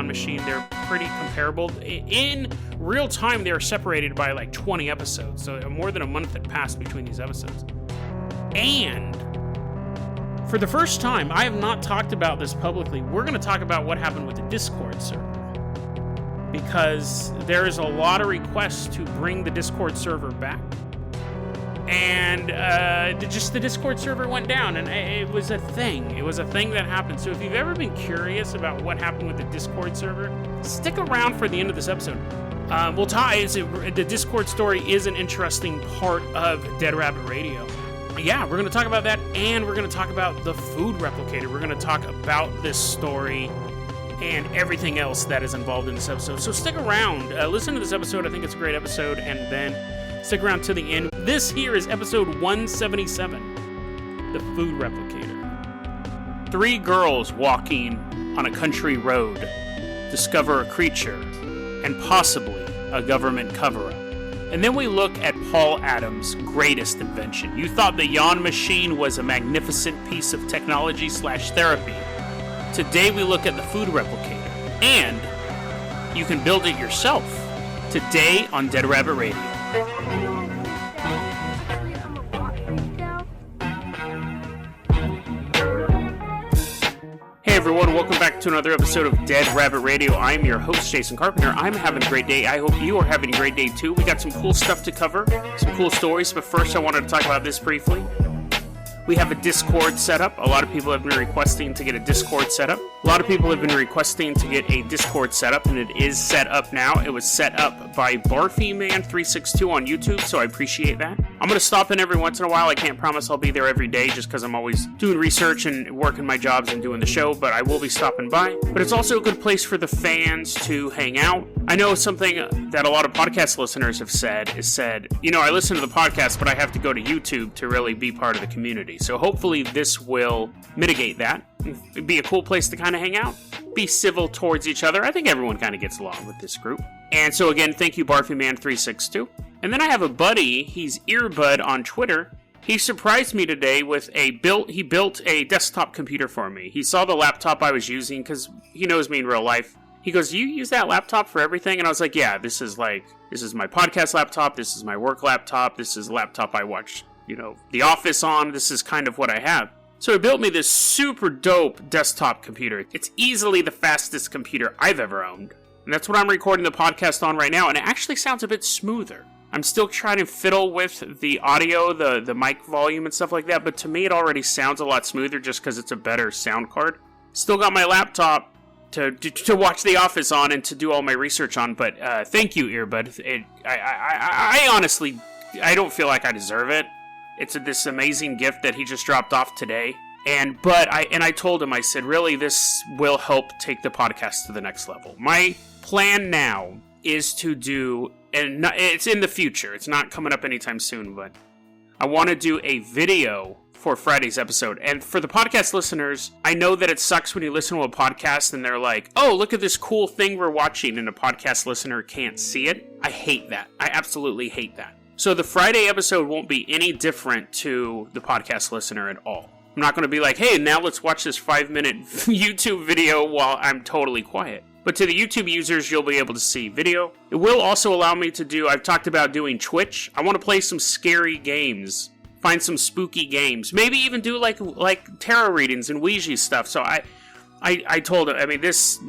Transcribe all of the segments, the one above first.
Beyond Machine. They're pretty comparable. In real time, they are separated by like 20 episodes, so more than a month had passed between these episodes. And for the first time, I have not talked about this publicly. We're going to talk about what happened with the Discord server, because there is a lot of requests to bring the Discord server back. And the Discord server went down, and it was a thing. It was a thing that happened. So if you've ever been curious about what happened with the Discord server, stick around for the end of this episode. The Discord story is an interesting part of Dead Rabbit Radio. Yeah, we're going to talk about that, and we're going to talk about the food replicator. We're going to talk about this story and everything else that is involved in this episode. So stick around. Listen to this episode. I think it's a great episode, and then stick around to the end. This here is episode 177, The Food Replicator. 3 girls walking on a country road discover a creature and possibly a government cover-up. And then we look at Paul Adams' greatest invention. You thought the Yawn Machine was a magnificent piece of technology/therapy. Today we look at the food replicator, and you can build it yourself. Today on Dead Rabbit Radio. Hey everyone, welcome back to another episode of Dead Rabbit Radio. I'm your host, Jason Carpenter. I'm having a great day. I hope you are having a great day too. We got some cool stuff to cover, some cool stories, but first I wanted to talk about this briefly. We have a Discord set up. A lot of people have been requesting to get a Discord set up. A lot of people have been requesting to get a Discord set up, and it is set up now. It was set up by BarfyMan362 on YouTube, so I appreciate that. I'm going to stop in every once in a while. I can't promise I'll be there every day just because I'm always doing research and working my jobs and doing the show, but I will be stopping by. But it's also a good place for the fans to hang out. I know something that a lot of podcast listeners have said, I listen to the podcast, but I have to go to YouTube to really be part of the community. So hopefully this will mitigate that. It'd be a cool place to kind of hang out. Be civil towards each other. I think everyone kind of gets along with this group. And so again, thank you, BarfyMan362. And then I have a buddy, he's Earbud on Twitter. He surprised me today with he built a desktop computer for me. He saw the laptop I was using because he knows me in real life. He goes, "You use that laptop for everything?" And I was like, "Yeah, this is my podcast laptop. This is my work laptop. This is a laptop I watch, The Office on. This is kind of what I have." So he built me this super dope desktop computer. It's easily the fastest computer I've ever owned. And that's what I'm recording the podcast on right now. And it actually sounds a bit smoother. I'm still trying to fiddle with the audio, the mic volume and stuff like that. But to me, it already sounds a lot smoother just because it's a better sound card. Still got my laptop to watch The Office on and to do all my research on, but thank you, Earbud. I honestly, I don't feel like I deserve it. It's this amazing gift that he just dropped off today, but I told him, I said, really, this will help take the podcast to the next level. My plan now is to do, and it's in the future, it's not coming up anytime soon, but I want to do a video for Friday's episode. And for the podcast listeners, I know that it sucks when you listen to a podcast and they're like, "Oh, look at this cool thing we're watching," and a podcast listener can't see it. I hate that. I absolutely hate that. So the Friday episode won't be any different to the podcast listener at all. I'm not going to be like, "Hey, now let's watch this 5-minute YouTube video while I'm totally quiet." But to the YouTube users, you'll be able to see video. It will also allow me to I've talked about doing Twitch. I want to play some scary games. Find some spooky games. Maybe even do like tarot readings and Ouija stuff. So I told him, this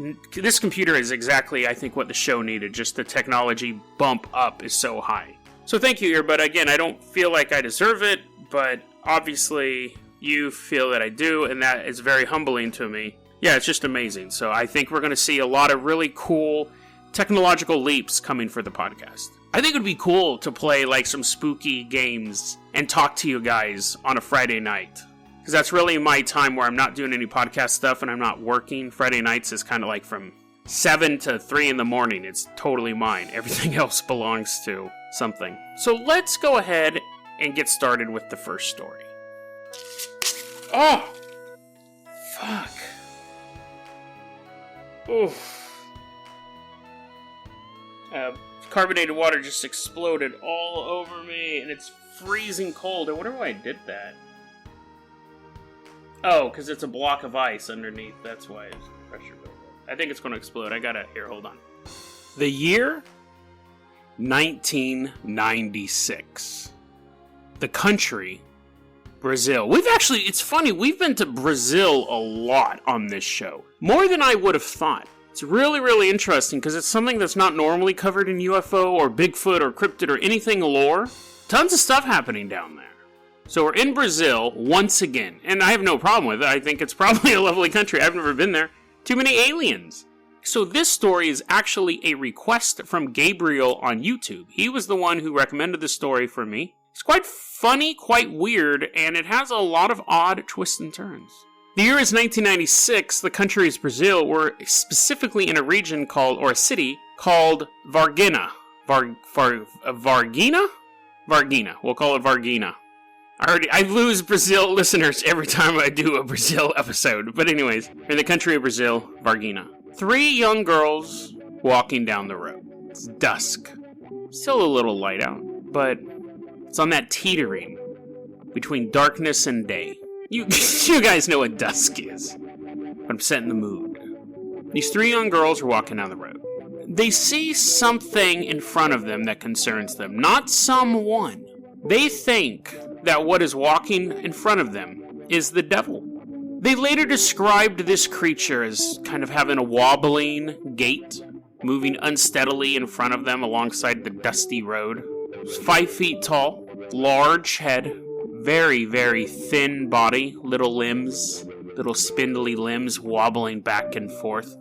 computer is exactly, I think, what the show needed. Just the technology bump up is so high. So thank you, Earbud. Again, I don't feel like I deserve it, but obviously you feel that I do, and that is very humbling to me. Yeah, it's just amazing. So I think we're going to see a lot of really cool technological leaps coming for the podcast. I think it would be cool to play like some spooky games and talk to you guys on a Friday night. Because that's really my time where I'm not doing any podcast stuff and I'm not working. Friday nights is kind of like from 7 to 3 in the morning. It's totally mine. Everything else belongs to something. So let's go ahead and get started with the first story. Oh! Fuck. Oof. Carbonated water just exploded all over me, and it's freezing cold. I wonder why I did that. Oh, because it's a block of ice underneath. That's why it's pressure built up. I think it's going to explode. I got it. Here, hold on. The year 1996. The country, Brazil. It's funny, we've been to Brazil a lot on this show. More than I would have thought. It's really, really interesting because it's something that's not normally covered in UFO or Bigfoot or cryptid or anything lore. Tons of stuff happening down there. So we're in Brazil once again, and I have no problem with it. I think it's probably a lovely country. I've never been there. Too many aliens. So this story is actually a request from Gabriel on YouTube. He was the one who recommended the story for me. It's quite funny, quite weird, and it has a lot of odd twists and turns. The year is 1996. The country is Brazil. We're specifically in a region called, or a city called Varginha. Varginha? Varginha. We'll call it Varginha. I lose Brazil listeners every time I do a Brazil episode. But anyways, in the country of Brazil, Varginha. 3 young girls walking down the road. It's dusk. Still a little light out, but it's on that teetering between darkness and day. You guys know what dusk is. But I'm setting the mood. These 3 young girls are walking down the road. They see something in front of them that concerns them. Not someone. They think that what is walking in front of them is the devil. They later described this creature as kind of having a wobbling gait, moving unsteadily in front of them alongside the dusty road. It was 5 feet tall, large head, very, very thin body, little limbs, little spindly limbs wobbling back and forth.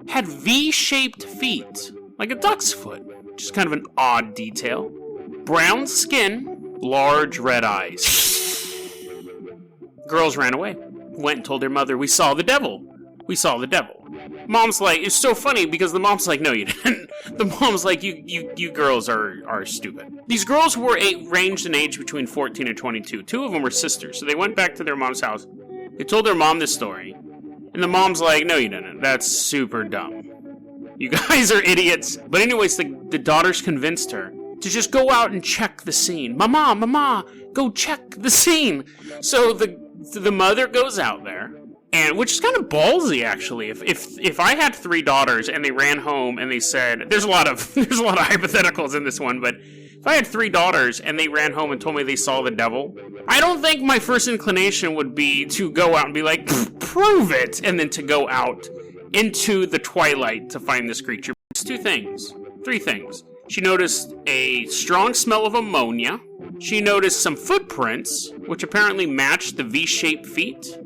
Had V-shaped feet, like a duck's foot, which is kind of an odd detail. Brown skin, large red eyes. Girls ran away. Went and told their mother, "We saw the devil. We saw the devil." Mom's like, it's so funny because the mom's like, "No, you didn't." The mom's like, you girls are stupid. These girls were ranged in age between 14 and 22. 2 of them were sisters, so they went back to their mom's house. They told their mom this story. And the mom's like, "No, you didn't. That's super dumb. You guys are idiots." But anyways, the daughters convinced her to just go out and check the scene. Mama, go check the scene. So the mother goes out there, and which is kind of ballsy actually. If I had 3 daughters and they ran home and they said, there's a lot of hypotheticals in this one, but if I had 3 daughters and they ran home and told me they saw the devil, I don't think my first inclination would be to go out and be like, "Prove it," and then to go out into the twilight to find this creature. It's 3 things. She noticed a strong smell of ammonia. She noticed some footprints, which apparently matched the V-shaped feet.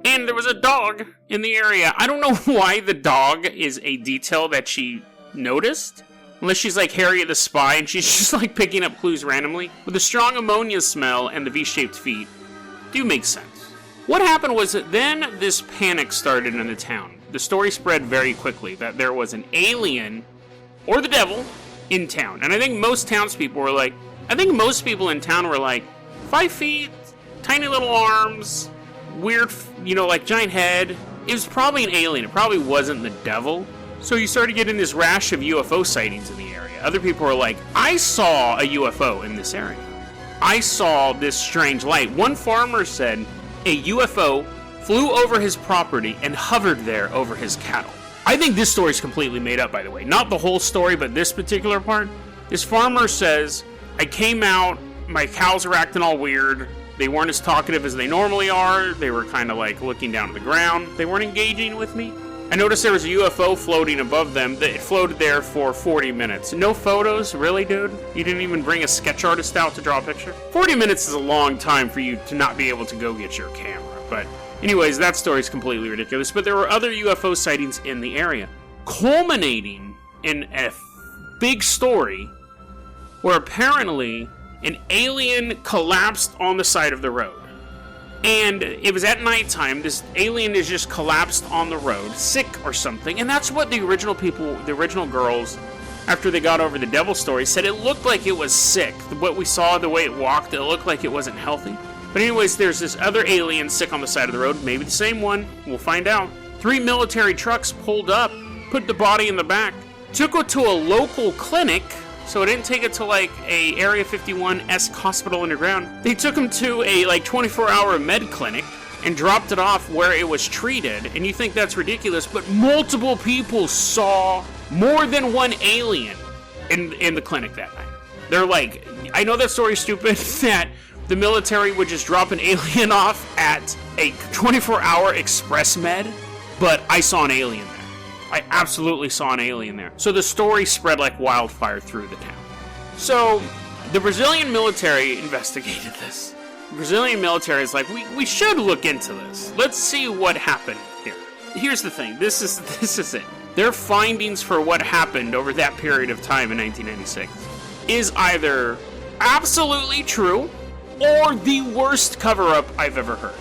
And there was a dog in the area. I don't know why the dog is a detail that she noticed. Unless she's like Harriet the Spy and she's just like picking up clues randomly. But the strong ammonia smell and the V-shaped feet do make sense. What happened was that then this panic started in the town. The story spread very quickly that there was an alien or the devil in town. And I think most townspeople were like, 5 feet, tiny little arms, weird, like giant head. It was probably an alien. It probably wasn't the devil. So you started getting this rash of UFO sightings in the area. Other people were like, "I saw a UFO in this area. I saw this strange light." One farmer said a UFO flew over his property and hovered there over his cattle. I think this story is completely made up, by the way. Not the whole story, but this particular part. This farmer says, "I came out, my cows were acting all weird. They weren't as talkative as they normally are. They were kind of like looking down at the ground. They weren't engaging with me. I noticed there was a UFO floating above them. It floated there for 40 minutes. No photos? Really, dude? You didn't even bring a sketch artist out to draw a picture? 40 minutes is a long time for you to not be able to go get your camera. But anyways, that story's completely ridiculous. But there were other UFO sightings in the area, culminating in a big story where apparently an alien collapsed on the side of the road. And it was at nighttime. This alien is just collapsed on the road, sick or something. And that's what the original girls, after they got over the devil story, said it looked like it was sick. What we saw, the way it walked, it looked like it wasn't healthy. But anyways, there's this other alien sick on the side of the road. Maybe the same one. We'll find out. 3 military trucks pulled up, put the body in the back, took it to a local clinic. So it didn't take it to like a Area 51-esque hospital underground. They took him to a like 24-hour med clinic, and dropped it off where it was treated, and you think that's ridiculous, but multiple people saw more than one alien in the clinic that night. They're like, I know that story's stupid, that the military would just drop an alien off at a 24-hour express med, but I saw an alien there. I absolutely saw an alien there. So the story spread like wildfire through the town. So the Brazilian military investigated this. The Brazilian military is like, we should look into this. Let's see what happened here. Here's the thing. This is it. Their findings for what happened over that period of time in 1996 is either absolutely true or the worst cover-up I've ever heard.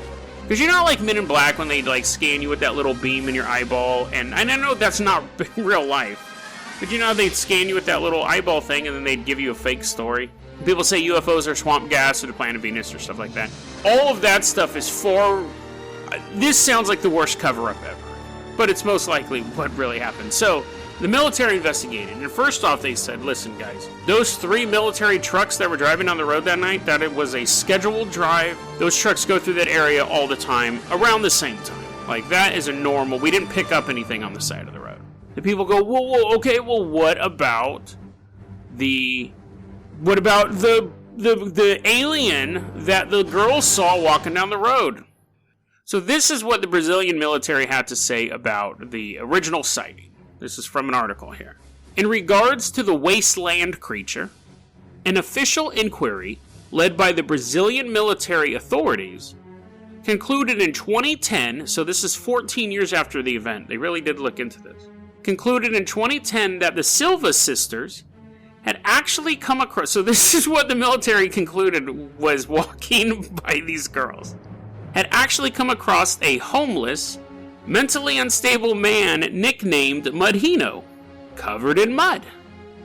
Because you know, like Men in Black, when they like scan you with that little beam in your eyeball, and I know that's not real life, but you know they'd scan you with that little eyeball thing, and then they'd give you a fake story. People say UFOs are swamp gas or the planet Venus or stuff like that. All of that stuff is for... This sounds like the worst cover-up ever, but it's most likely what really happened. So, the military investigated, and first off they said, listen guys, those 3 military trucks that were driving down the road that night, that it was a scheduled drive. Those trucks go through that area all the time, around the same time. Like, that is a normal... We didn't pick up anything on the side of the road. The people go, whoa, okay, well, what about the alien that the girls saw walking down the road? So this is what the Brazilian military had to say about the original sighting. This is from an article here. In regards to the wasteland creature, an official inquiry led by the Brazilian military authorities concluded in 2010, so this is 14 years after the event, they really did look into this, concluded in 2010 that the Silva sisters had actually come across, so this is what the military concluded was walking by these girls, had actually come across a homeless, mentally unstable man nicknamed Mudhino, covered in mud.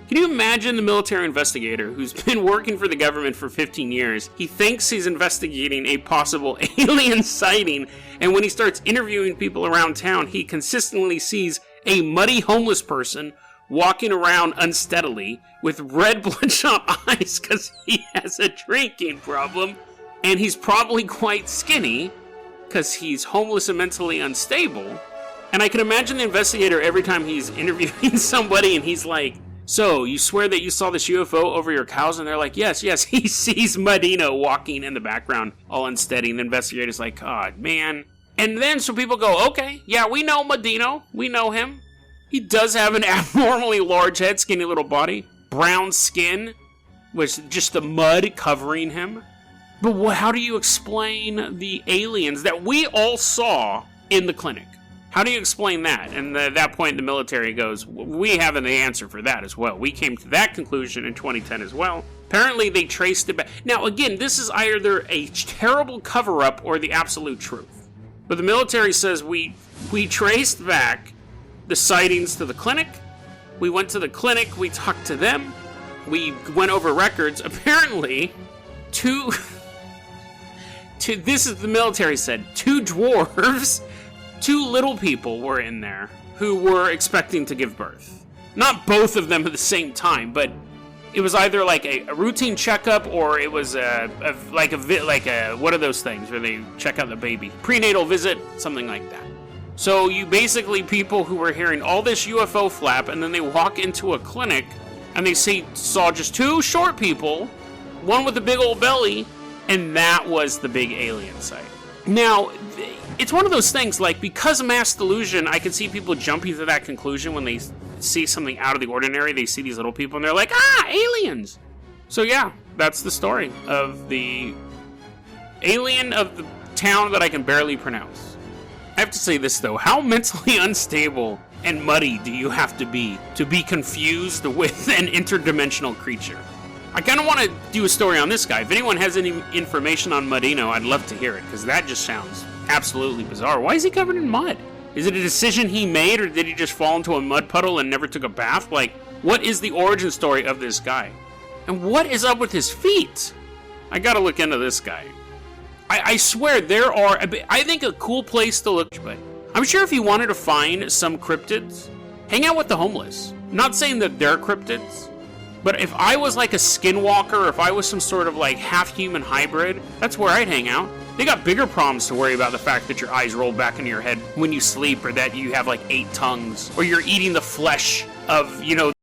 Can you imagine the military investigator who's been working for the government for 15 years? He thinks he's investigating a possible alien sighting, and when he starts interviewing people around town, he consistently sees a muddy homeless person walking around unsteadily with red bloodshot eyes because he has a drinking problem, and he's probably quite skinny because he's homeless and mentally unstable. And I can imagine the investigator every time he's interviewing somebody and he's like, so, you swear that you saw this UFO over your cows? And they're like, yes, he sees Mudhino walking in the background, all unsteady. And the investigator's like, God, man. And then some people go, okay, yeah, we know Mudhino. We know him. He does have an abnormally large head, skinny little body, brown skin, with just the mud covering him. But how do you explain the aliens that we all saw in the clinic? How do you explain that? And at that point, the military goes, we have the answer for that as well. We came to that conclusion in 2010 as well. Apparently, they traced it back. Now, again, this is either a terrible cover-up or the absolute truth. But the military says we traced back the sightings to the clinic. We went to the clinic. We talked to them. We went over records. Apparently, this is the military said, 2 dwarves... 2 little people were in there who were expecting to give birth. Not both of them at the same time, but it was either like a routine checkup or it was what are those things where they check out the baby? Prenatal visit, something like that. So you basically people who were hearing all this UFO flap and then they walk into a clinic and they saw just 2 short people, one with a big old belly, and that was the big alien sight. Now, it's one of those things, like, because of mass delusion, I can see people jumping to that conclusion when they see something out of the ordinary. They see these little people, and they're like, aliens! So, yeah, that's the story of the alien of the town that I can barely pronounce. I have to say this, though. How mentally unstable and muddy do you have to be confused with an interdimensional creature? I kind of want to do a story on this guy. If anyone has any information on Mudhino, I'd love to hear it, because that just sounds absolutely bizarre. Why is he covered in mud? Is it a decision he made, or did he just fall into a mud puddle and never took a bath? Like, what is the origin story of this guy? And what is up with his feet? I gotta look into this guy. I swear there are, I think a cool place to look, but I'm sure if you wanted to find some cryptids, hang out with the homeless. I'm not saying that they're cryptids, but if I was like a skinwalker, or if I was some sort of like half-human hybrid, that's where I'd hang out. They got bigger problems to worry about, the fact that your eyes roll back into your head when you sleep, or that you have like 8 tongues, or you're eating the flesh of,